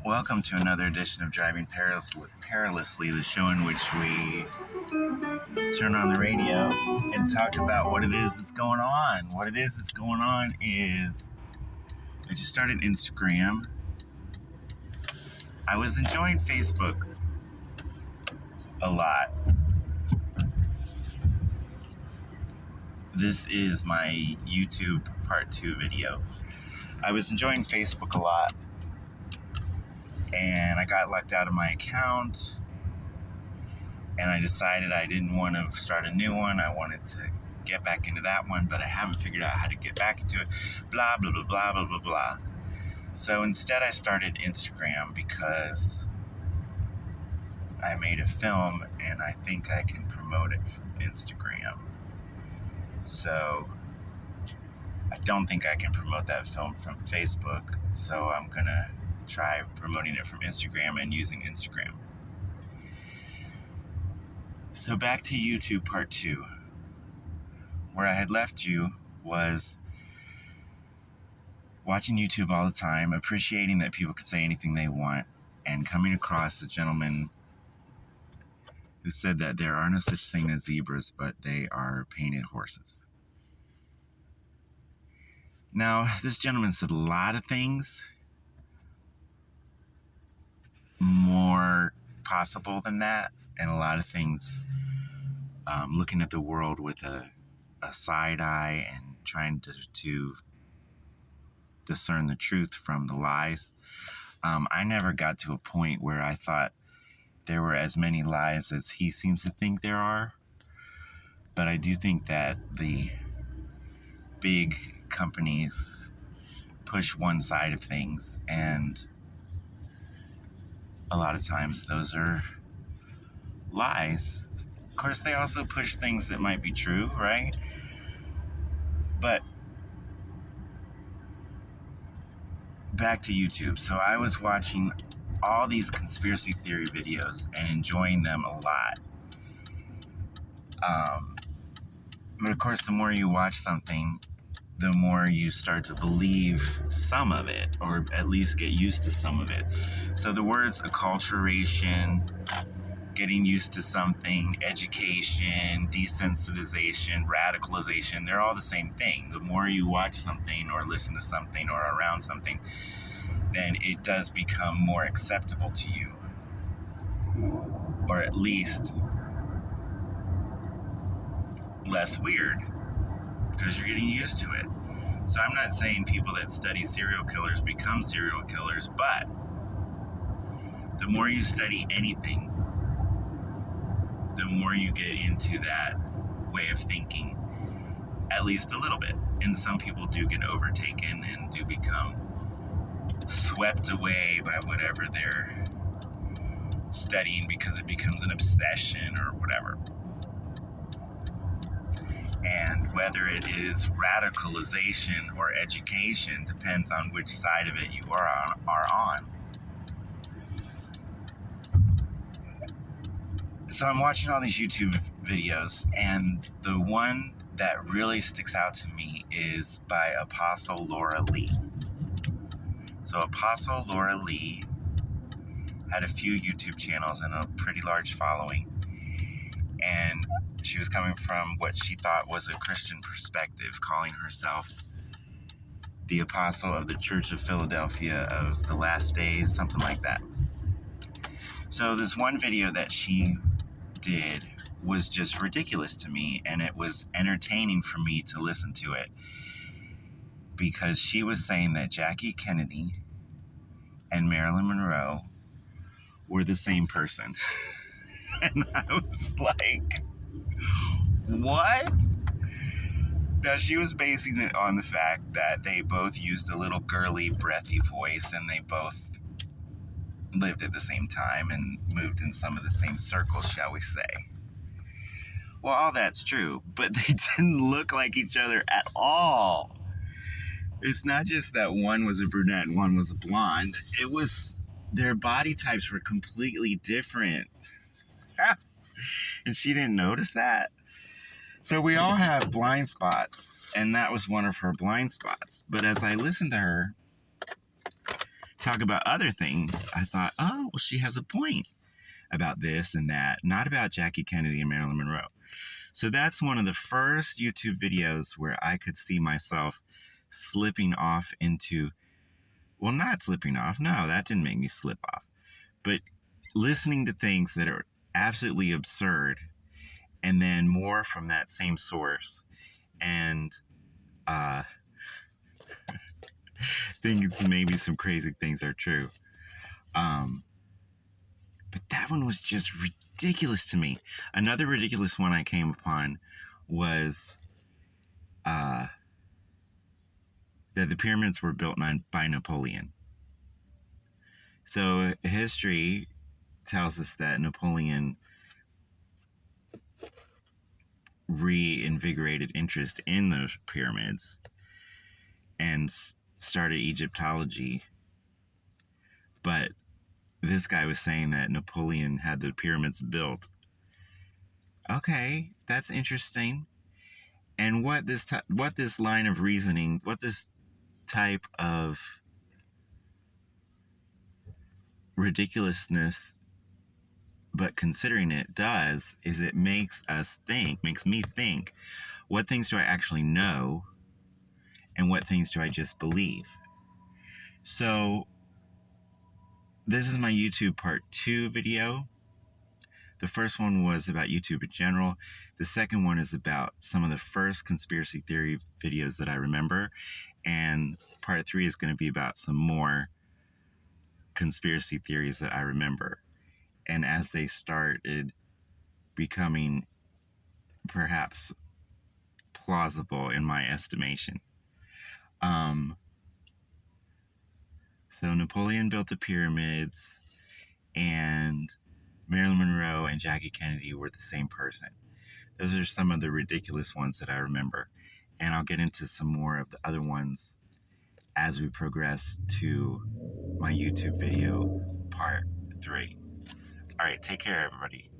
Welcome to another edition of Driving Perilously, the show in which we turn on the radio and talk about what it is that's going on. What it is that's going on is I just started Instagram. I was enjoying Facebook a lot. This is my YouTube part 2 video. I was enjoying Facebook a lot, and I got locked out of my account, and I decided I didn't want to start a new one. I wanted to get back into that one, but I haven't figured out how to get back into it. Blah, blah, blah, blah, blah, blah, blah. So instead I started Instagram because I made a film and I think I can promote it from Instagram. So I don't think I can promote that film from Facebook. So I'm going to try promoting it from Instagram and using Instagram. So back to YouTube part 2. Where I had left you was watching YouTube all the time, appreciating that people could say anything they want, and coming across a gentleman who said that there are no such thing as zebras, but they are painted horses. Now, this gentleman said a lot of things more possible than that, and a lot of things looking at the world with a side eye and trying to discern the truth from the lies. I never got to a point where I thought there were as many lies as he seems to think there are. But I do think that the big companies push one side of things, and a lot of times those are lies. Of course, they also push things that might be true, right? But back to YouTube. So I was watching all these conspiracy theory videos and enjoying them a lot. But of course, the more you watch something, the more you start to believe some of it, or at least get used to some of it. So the words acculturation, getting used to something, education, desensitization, radicalization, they're all the same thing. The more you watch something or listen to something or around something, then it does become more acceptable to you. Or at least less weird, because you're getting used to it. So I'm not saying people that study serial killers become serial killers, but the more you study anything, the more you get into that way of thinking, at least a little bit. And some people do get overtaken and do become swept away by whatever they're studying because it becomes an obsession or whatever. And whether it is radicalization or education depends on which side of it you are on. So I'm watching all these YouTube videos, and the one that really sticks out to me is by Apostle Laura Lee. So Apostle Laura Lee had a few YouTube channels and a pretty large following, and she was coming from what she thought was a Christian perspective, calling herself the Apostle of the Church of Philadelphia of the Last Days, something like that. So this one video that she did was just ridiculous to me, and it was entertaining for me to listen to it, because she was saying that Jackie Kennedy and Marilyn Monroe were the same person. And I was like, what? Now, she was basing it on the fact that they both used a little girly, breathy voice, and they both lived at the same time and moved in some of the same circles, shall we say. Well, all that's true, but they didn't look like each other at all. It's not just that one was a brunette and one was a blonde. It was, their body types were completely different. And she didn't notice that. So we all have blind spots, and that was one of her blind spots. But as I listened to her, talk about other things, I thought, oh, well, she has a point about this and that, not about Jackie Kennedy and Marilyn Monroe. So that's one of the first YouTube videos where I could see myself slipping off into, well, not slipping off. No, that didn't make me slip off. But listening to things that are absolutely absurd and then more from that same source and thinking maybe some crazy things are true. But that one was just ridiculous to me. Another ridiculous one I came upon was that the pyramids were built by Napoleon. So history tells us that Napoleon reinvigorated interest in those pyramids and started Egyptology. But this guy was saying that Napoleon had the pyramids built. Okay, that's interesting. And what this line of reasoning, what this type of ridiculousness, but considering it does, is it makes me think, what things do I actually know and what things do I just believe? So this is my YouTube part 2 video. The first one was about YouTube in general. The second one is about some of the first conspiracy theory videos that I remember. And part 3 is going to be about some more conspiracy theories that I remember. And as they started becoming perhaps plausible in my estimation. So Napoleon built the pyramids, and Marilyn Monroe and Jackie Kennedy were the same person. Those are some of the ridiculous ones that I remember. And I'll get into some more of the other ones as we progress to my YouTube video part 3. All right, take care, everybody.